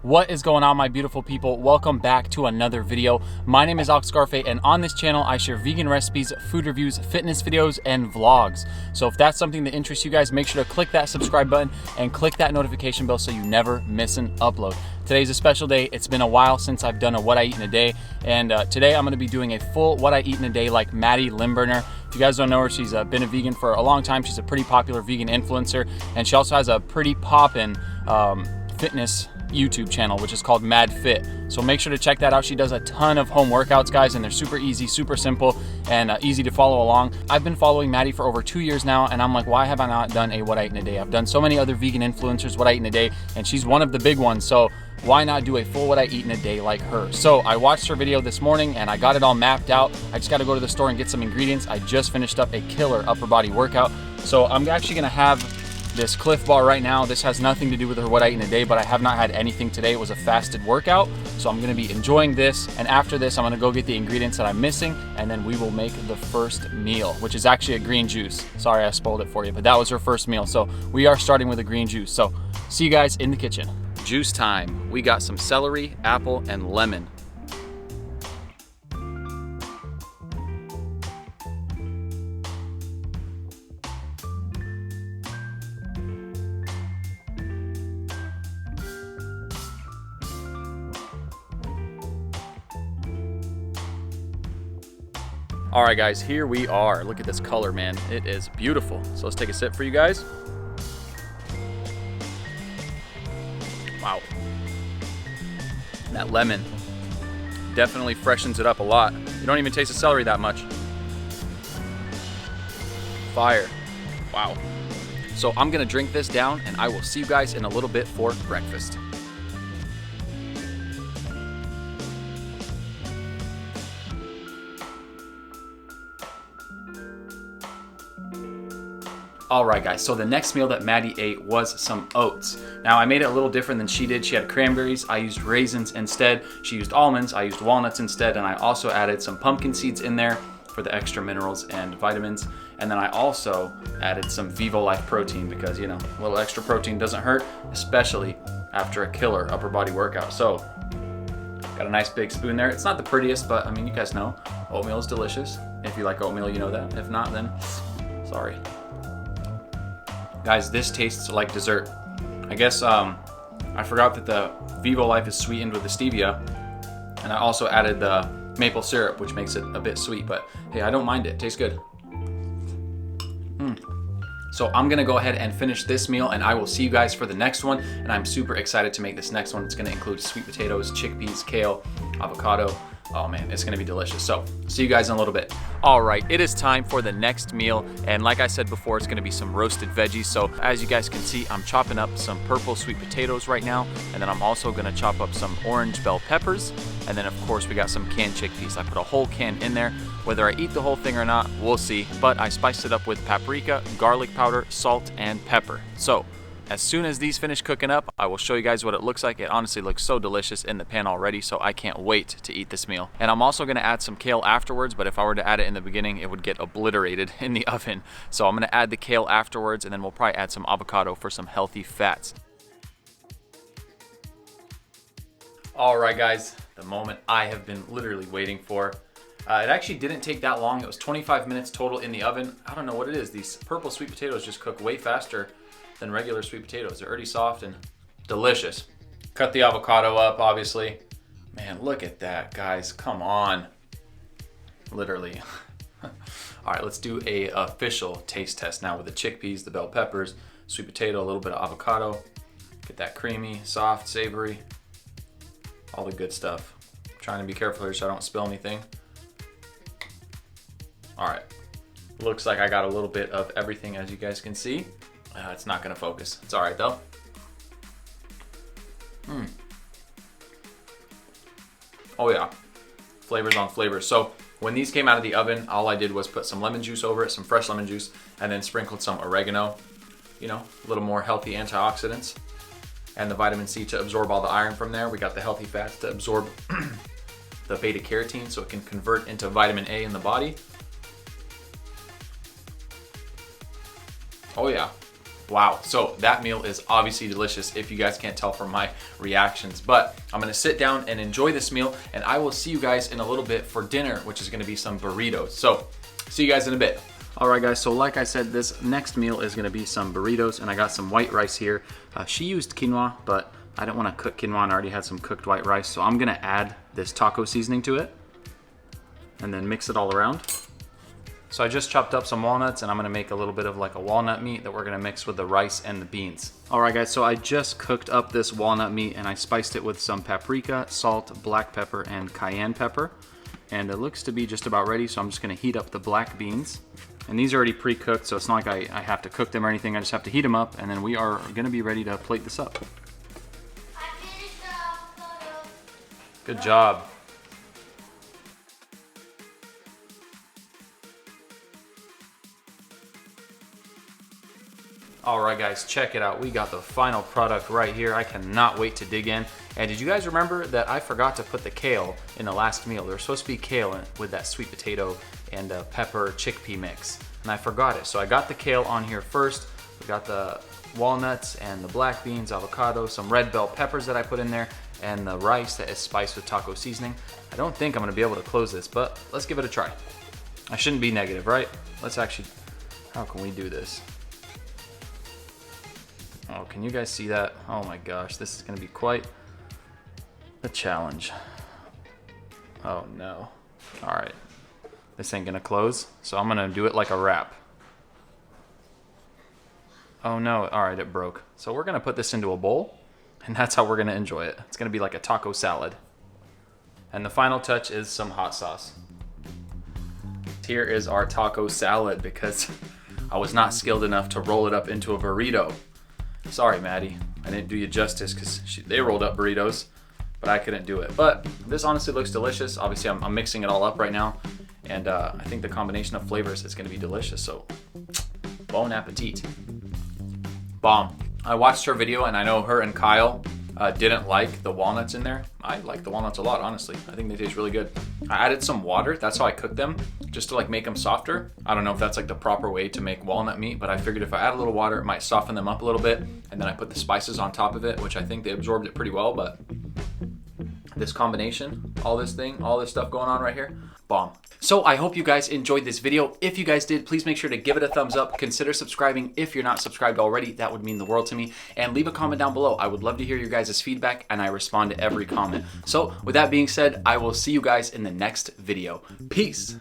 What is going on, my beautiful people? Welcome back to another video. My name is Alex Garfe, and on this channel I share vegan recipes, food reviews, fitness videos, and vlogs. So if that's something that interests you guys, make sure to click that subscribe button and click that notification bell so you never miss an upload. Today's a special day. It's been a while since I've done a what I eat in a day, and today I'm going to be doing a full what I eat in a day like Maddie Lymburner. If you guys don't know her, she's been a vegan for a long time. She's a pretty popular vegan influencer, and she also has a pretty poppin' fitness YouTube channel, which is called Mad Fit. So make sure to check that out. She does a ton of home workouts, guys, and they're super easy, super simple, and easy to follow along. I've been following Maddie for over 2 years now, and I'm like, why have I not done a what I eat in a day? I've done so many other vegan influencers what I eat in a day, and she's one of the big ones. So why not do a full what I eat in a day like her? So I watched her video this morning and I got it all mapped out. I just got to go to the store and get some ingredients. I just finished up a killer upper body workout. So I'm actually going to have this Cliff Bar right now. This has nothing to do with her what I eat in a day, but I have not had anything today. It was a fasted workout. So I'm gonna be enjoying this. And after this, I'm gonna go get the ingredients that I'm missing, and then we will make the first meal, which is actually a green juice. Sorry, I spoiled it for you, but that was her first meal. So we are starting with a green juice. So see you guys in the kitchen. Juice time. We got some celery, apple, and lemon. All right, guys, here we are. Look at this color, man. It is beautiful. So let's take a sip for you guys. Wow. That lemon definitely freshens it up a lot. You don't even taste the celery that much. Fire. Wow. So I'm gonna drink this down, and I will see you guys in a little bit for breakfast. Alright, guys, so the next meal that Maddie ate was some oats. Now I made it a little different than she did. She had cranberries, I used raisins instead. She used almonds, I used walnuts instead, and I also added some pumpkin seeds in there for the extra minerals and vitamins. And then I also added some Vivo Life protein because, you know, a little extra protein doesn't hurt, especially after a killer upper body workout. So got a nice big spoon there. It's not the prettiest, but I mean, you guys know oatmeal is delicious. If you like oatmeal, you know that. If not, then sorry. Guys, this tastes like dessert. I guess I forgot that the Vivo Life is sweetened with the stevia, and I also added the maple syrup, which makes it a bit sweet, but hey, I don't mind it. It tastes good. So I'm gonna go ahead and finish this meal, and I will see you guys for the next one, and I'm super excited to make this next one. It's gonna include sweet potatoes, chickpeas, kale, avocado. Oh man, it's gonna be delicious. So see you guys in a little bit. All right, it is time for the next meal. And like I said before, it's gonna be some roasted veggies. So as you guys can see, I'm chopping up some purple sweet potatoes right now. And then I'm also gonna chop up some orange bell peppers. And then of course we got some canned chickpeas. I put a whole can in there. Whether I eat the whole thing or not, we'll see. But I spiced it up with paprika, garlic powder, salt, and pepper. So as soon as these finish cooking up, I will show you guys what it looks like. It honestly looks so delicious in the pan already, so I can't wait to eat this meal. And I'm also gonna add some kale afterwards, but if I were to add it in the beginning, it would get obliterated in the oven. So I'm gonna add the kale afterwards, and then we'll probably add some avocado for some healthy fats. All right, guys, the moment I have been literally waiting for. It actually didn't take that long. It was 25 minutes total in the oven. I don't know what it is. These purple sweet potatoes just cook way faster than regular sweet potatoes. They're already soft and delicious. Cut the avocado up, obviously. Man, look at that, guys. Come on. Literally. All right, let's do a official taste test now with the chickpeas, the bell peppers, sweet potato, a little bit of avocado. Get that creamy, soft, savory, all the good stuff. I'm trying to be careful here so I don't spill anything. All right, looks like I got a little bit of everything, as you guys can see. It's not gonna focus. It's all right though. Oh yeah, flavors on flavors. So when these came out of the oven, all I did was put some lemon juice over it, some fresh lemon juice, and then sprinkled some oregano. You know, a little more healthy antioxidants, and the vitamin C to absorb all the iron from there. We got the healthy fats to absorb the beta carotene so it can convert into vitamin A in the body. Oh yeah. Wow, so that meal is obviously delicious if you guys can't tell from my reactions. But I'm gonna sit down and enjoy this meal, and I will see you guys in a little bit for dinner, which is gonna be some burritos. So, see you guys in a bit. All right guys, so like I said, this next meal is gonna be some burritos, and I got some white rice here. She used quinoa, but I didn't wanna cook quinoa, and I already had some cooked white rice, so I'm gonna add this taco seasoning to it, and then mix it all around. So I just chopped up some walnuts, and I'm gonna make a little bit of like a walnut meat that we're gonna mix with the rice and the beans. All right guys, so I just cooked up this walnut meat, and I spiced it with some paprika, salt, black pepper, and cayenne pepper. And it looks to be just about ready, so I'm just gonna heat up the black beans. And these are already pre-cooked, so it's not like I have to cook them or anything. I just have to heat them up, and then we are gonna be ready to plate this up. Good job. All right guys, check it out. We got the final product right here. I cannot wait to dig in. And did you guys remember that I forgot to put the kale in the last meal? There's supposed to be kale with that sweet potato and pepper chickpea mix. And I forgot it. So I got the kale on here first. We got the walnuts and the black beans, avocado, some red bell peppers that I put in there, and the rice that is spiced with taco seasoning. I don't think I'm gonna be able to close this, but let's give it a try. I shouldn't be negative, right? Let's actually, how can we do this? Oh, can you guys see that? Oh my gosh, this is gonna be quite a challenge. Oh no. All right, this ain't gonna close, so I'm gonna do it like a wrap. Oh no, all right, it broke. So we're gonna put this into a bowl, and that's how we're gonna enjoy it. It's gonna be like a taco salad. And the final touch is some hot sauce. Here is our taco salad, because I was not skilled enough to roll it up into a burrito. Sorry, Maddie, I didn't do you justice, because they rolled up burritos, but I couldn't do it. But this honestly looks delicious. Obviously, I'm mixing it all up right now, and I think the combination of flavors is gonna be delicious, so bon appetit. Bomb. I watched her video, and I know her and Kyle didn't like the walnuts in there. I like the walnuts a lot, honestly. I think they taste really good. I added some water, that's how I cooked them, just to like make them softer. I don't know if that's like the proper way to make walnut meat, but I figured if I add a little water, it might soften them up a little bit. And then I put the spices on top of it, which I think they absorbed it pretty well, but this combination, all this stuff going on right here, bomb. So I hope you guys enjoyed this video. If you guys did, please make sure to give it a thumbs up. Consider subscribing if you're not subscribed already. That would mean the world to me. And leave a comment down below. I would love to hear your guys' feedback, and I respond to every comment. So with that being said, I will see you guys in the next video. Peace.